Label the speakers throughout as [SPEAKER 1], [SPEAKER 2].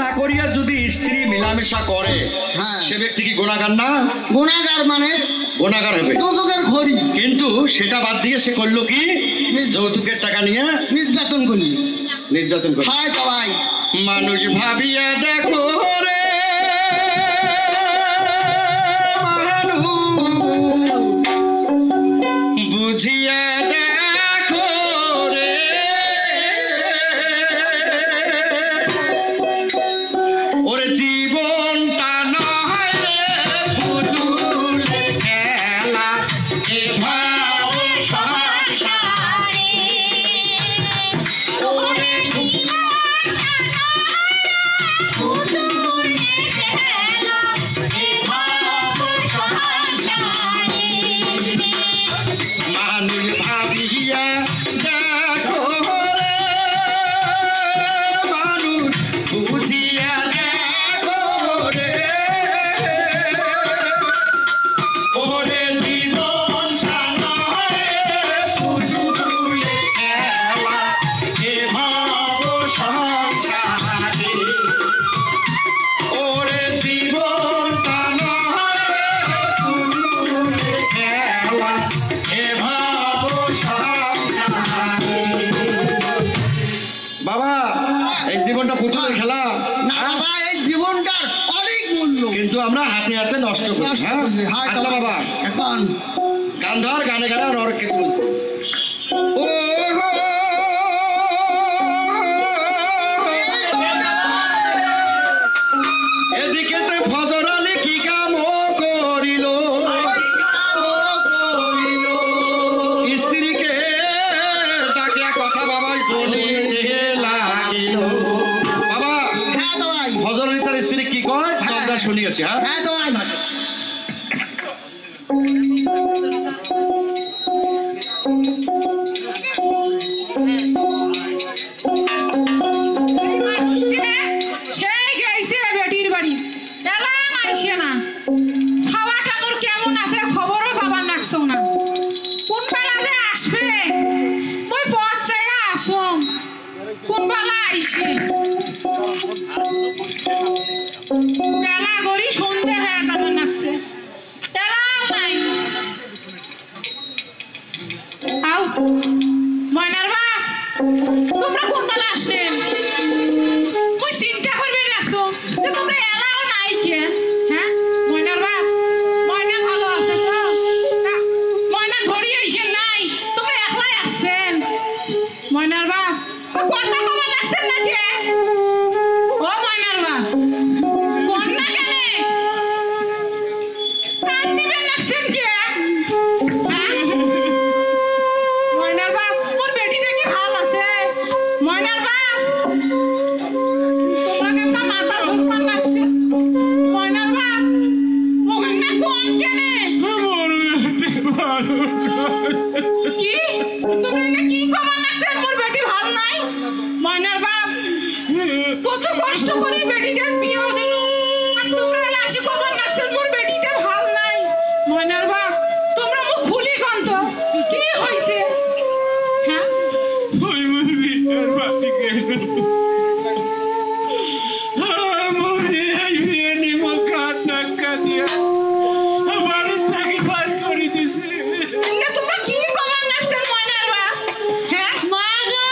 [SPEAKER 1] না করিয়া যদি স্ত্রী মেলামেশা করে সে ব্যক্তি কি গুনাহগার না?
[SPEAKER 2] গুনাহগার মানে
[SPEAKER 1] গুনাহগার হবে,
[SPEAKER 2] যৌতুকের খড়ি।
[SPEAKER 1] কিন্তু সেটা বাদ দিয়ে সে করলো কি? যৌতুকের টাকা নিয়ে
[SPEAKER 2] নির্যাতন করি।
[SPEAKER 1] নির্যাতন করে।
[SPEAKER 2] হায় সবাই
[SPEAKER 1] মানুষ ভাবিয়া দেখো রে, বুঝিয়া দেখো রে, ওরে জীবনটা নয় রে পুতুল খেলা, এ ভাব সংসারে ওরে মানুষ ভাবিয়া দেখো রে, মানুষ বুঝিয়া দেখো রে, ওরে জীবনটা নয় পুতুল খেলা, এ ভাব সংসারে ওরে জীবনটা নয় পুতুল খেলা, এ ভাব সংসারে। বাবা এই জীবনটা পুতুলের খেলা
[SPEAKER 2] না বাবা, এই জীবনটার অনেক মূল্য,
[SPEAKER 1] কিন্তু আমরা হাতে হাতে নষ্ট করি। হ্যাঁ আচ্ছা বাবা,
[SPEAKER 2] এখন
[SPEAKER 1] গান ধর, গানে গানে আর কিছু বলবো। ও এদিকে ফজর আলী কি কাম করিল, স্ত্রীকে ডাকিয়া কথা বাবাই বলিতে লাগিল। বাবা
[SPEAKER 2] হ্যাঁ সবাই,
[SPEAKER 1] ফজর আলী তার স্ত্রী কি কয় আমরা শুনিয়েছি। হ্যাঁ
[SPEAKER 2] হ্যাঁ সবাই
[SPEAKER 3] সেই গেছে বেটির বাড়ি, এলাম আইসে না। খাওয়াটা মোর কেমন আছে খবরও পাবার লাগছো না। কোন বেলা যে আসবে ওই পথ চাইয়া আসম, কোন বেলা আইসে। বেলা গড়ি সন্ধে হয়ে যাবার লাগছে, এলাও নাই। আউ ময়নার বাপ, তোমরা কোন বেলা আসলেন? মুই চিন্তা করবে রাখছো যে তোমরা এলাও নাই কে। হ্যাঁ ময়নার বাপ, ময়না ভালো আছে তো? ময়না ঘড়ি এসে নাই, তোমরা একলাই আসছেন। ময়নার বাপ কথা কবার লাগছেন না কে? ও ময়নার বাপ কোন না গেলে কান দিবেন লাগছেন কে? ময়নার বাপ মোর বেটিটা কি ভালো আছে? ময়নার বাপ তোমরা কেমন মাথা ধরবার লাগছে? ময়নার বাপ ওখানে কোন কেনে? কি তুমি এটা কি খবর লাগছেন? মোর বেটি ভালো নাই? ময়নার বাপ কত কষ্ট করে বেটিটা বিয়ে দিল, আর তোমরা এলা আসি খবর লাগছেন মোর বেটিটা ভালো নাই। ময়নার বাপ তোমরা মুখ খুলি কন্ত কি হয়েছে? হ্যাঁ এলে তোমরা কি খবর লাগছেন? ময়নার বাপ হ্যাঁ ময়না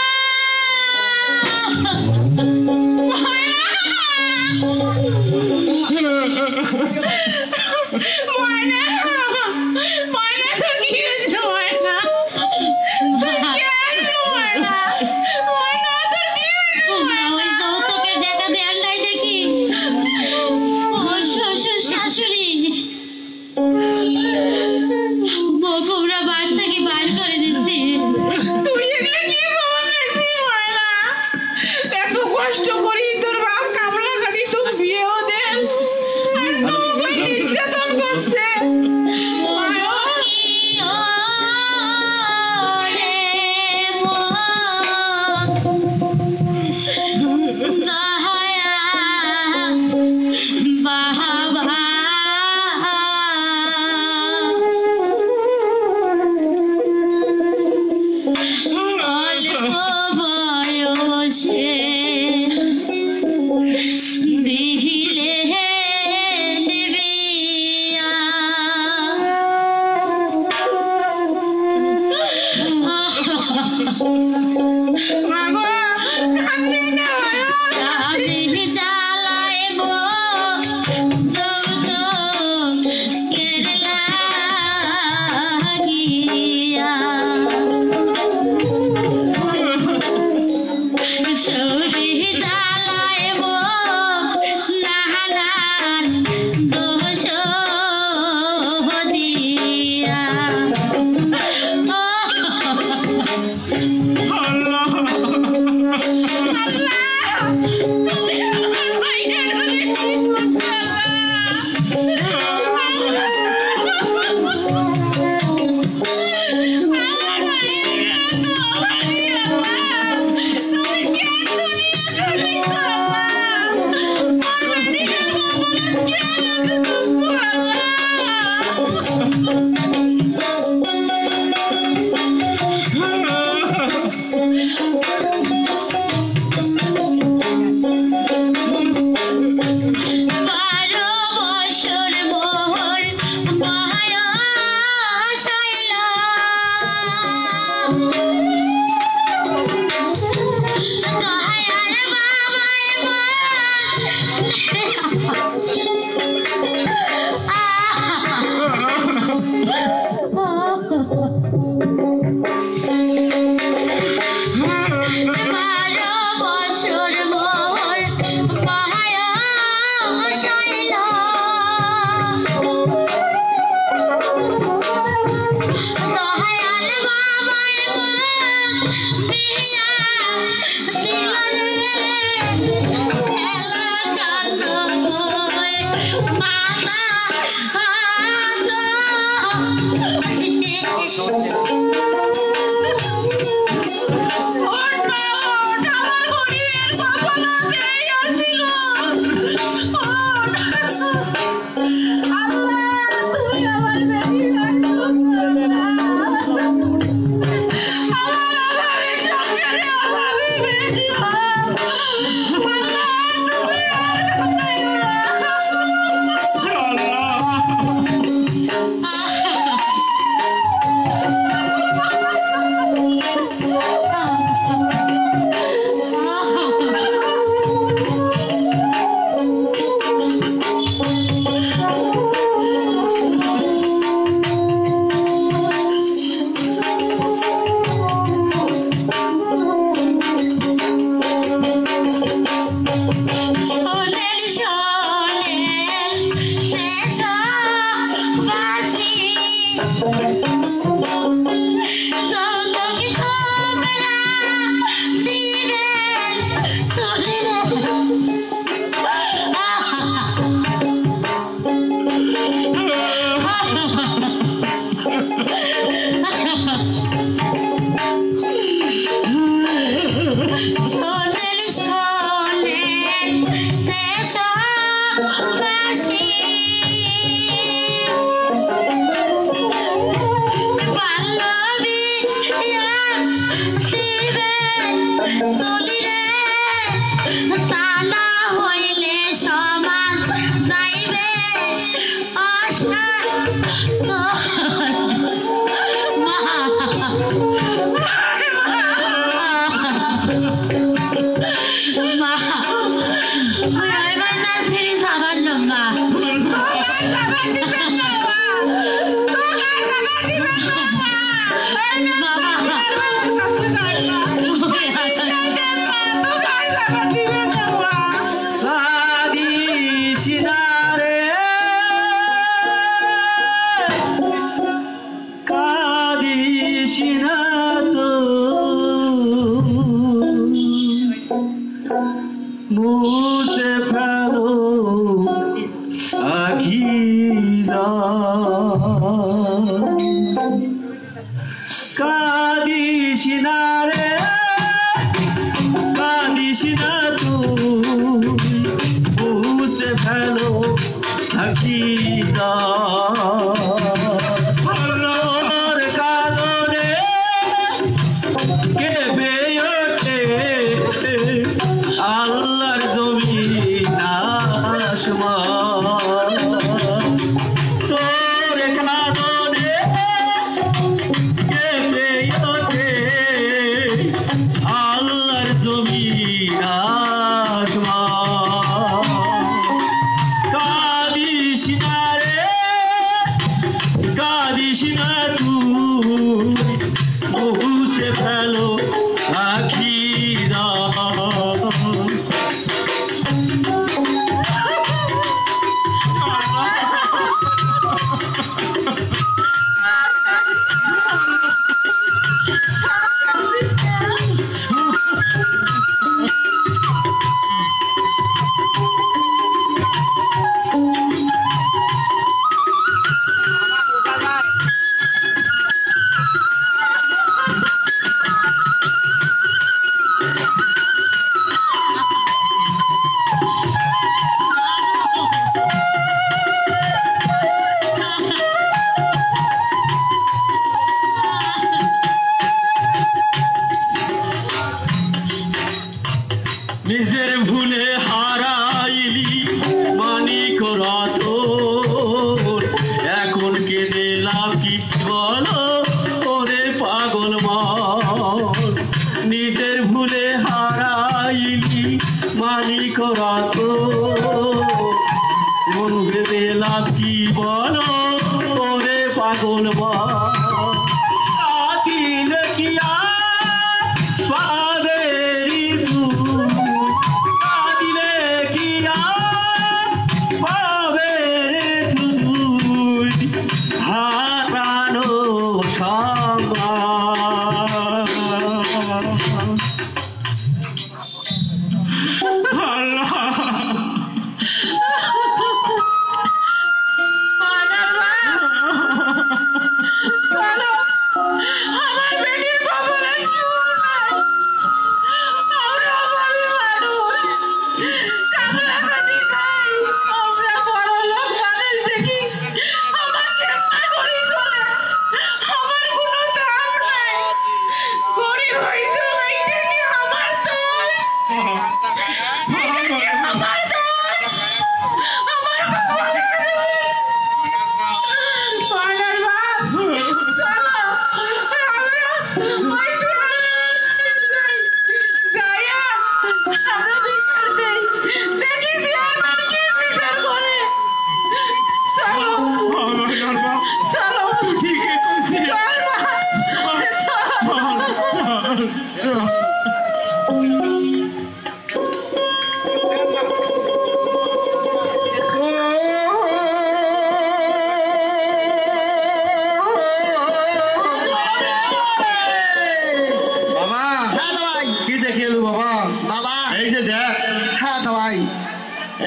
[SPEAKER 2] ভাই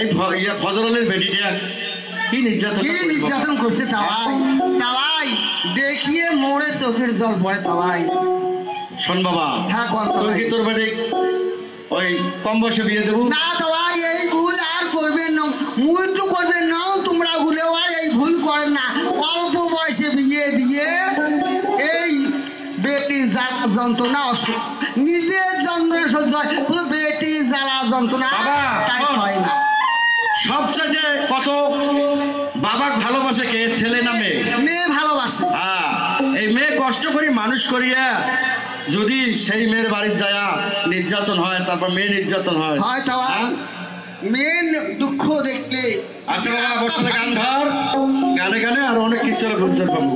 [SPEAKER 1] এই ফজর আলীর বেটিটা কি নির্যাতন
[SPEAKER 2] কি নির্যাতন করছে তাওয়াই দেখিয়ে মোড়ে চোখের জল পড়ে তাওয়াই।
[SPEAKER 1] শোন বাবা,
[SPEAKER 2] হ্যাঁ কল
[SPEAKER 1] তুই কি তোর বেটি ওই কম বয়সে বিয়ে দেবো?
[SPEAKER 2] না তাওয়াই এই ভুল আর করবেন না, মুই তো করবেন না, তোমরা ভুলেও আর এই ভুল করেন না। অল্প বয়সে বিয়ে দিয়ে এই বেটির জ্বালা যন্ত্রণা নিজের যন্ত্রণা সহ্য হয়, শুধু বেটির জ্বালা যন্ত্রণা তাই হয় না।
[SPEAKER 1] সবচেয়ে কত বাবা ভালোবাসে কে, ছেলে না মেয়ে?
[SPEAKER 2] মেয়ে ভালোবাসে।
[SPEAKER 1] হ্যাঁ, এই মেয়ে কষ্ট করি মানুষ করিয়া যদি সেই মেয়ের বাড়ির যায় নির্যাতন হয়, তারপর মেয়ে নির্যাতন হয়।
[SPEAKER 2] হয়তো মেন দুঃখ দেখলে।
[SPEAKER 1] আচ্ছা বাবা, বসে গান ধর, গানে গানে আর অনেক কিছু বুঝতে পাবো।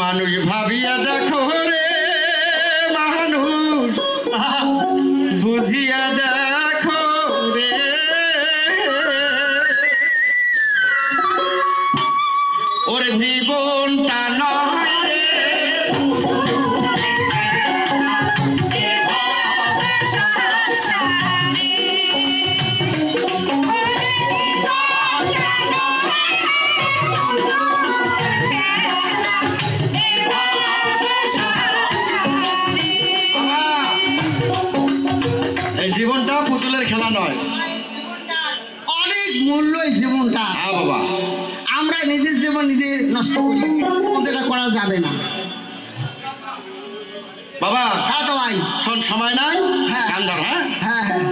[SPEAKER 1] মানুষ ভাবিয়া দেখো রে মানুষ, বুঝিয়া দেখো রে, ওরে জীবনটা নয় জীবনটা পুতুলের খেলা নয়,
[SPEAKER 2] অনেক মূল্য এই জীবনটা।
[SPEAKER 1] হ্যাঁ বাবা,
[SPEAKER 2] আমরা নিজের জীবন নিজে নষ্ট করি, ওটা করা যাবে না
[SPEAKER 1] বাবা।
[SPEAKER 2] হ্যাঁ তো ভাই,
[SPEAKER 1] শোন, সময় নাই,
[SPEAKER 2] হ্যাঁ
[SPEAKER 1] গান ধর। হ্যাঁ
[SPEAKER 2] হ্যাঁ হ্যাঁ,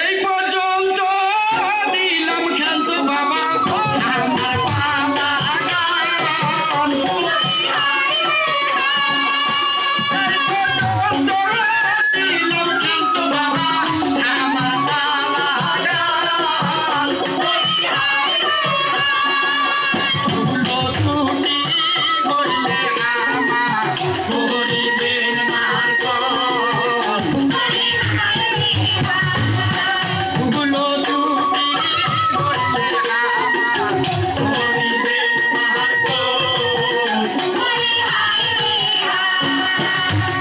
[SPEAKER 1] এই পর্যন্ত দিলাম খেলছো বাবা, আমার পালা গান। এই পর্যন্ত দিলাম খেলছো বাবা, আমার পালা গান। তুমি বললে আমার করিবেন না কোন, ওগুলো তুমি বললে আমার করিবেন না কোন।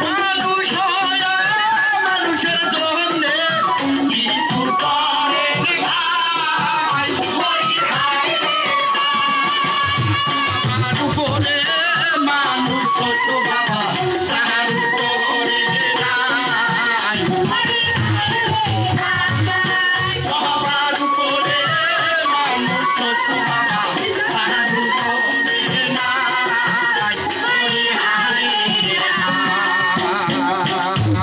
[SPEAKER 1] মানুষ হয়ে মানুষের জন্যে কিছু করেন ভাই, তার উপরে মানুষ ছোট বাবা, তার উপরে নাই, সবার উপরে মানুষ ছোট বাবা, তার উপরে নাই, ওরে হায়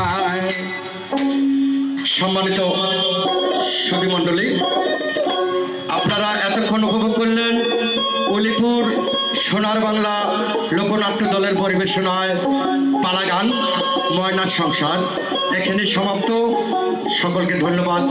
[SPEAKER 1] হায়। সম্মানিত সুধী মণ্ডলী, আপনারা এতক্ষণ উপভোগ করলেন অলিপুর সোনার বাংলা লোকনাট্য দলের পরিবেশনায় পালা গান ময়নার সংসার। এখানে সমাপ্ত। সকলকে ধন্যবাদ।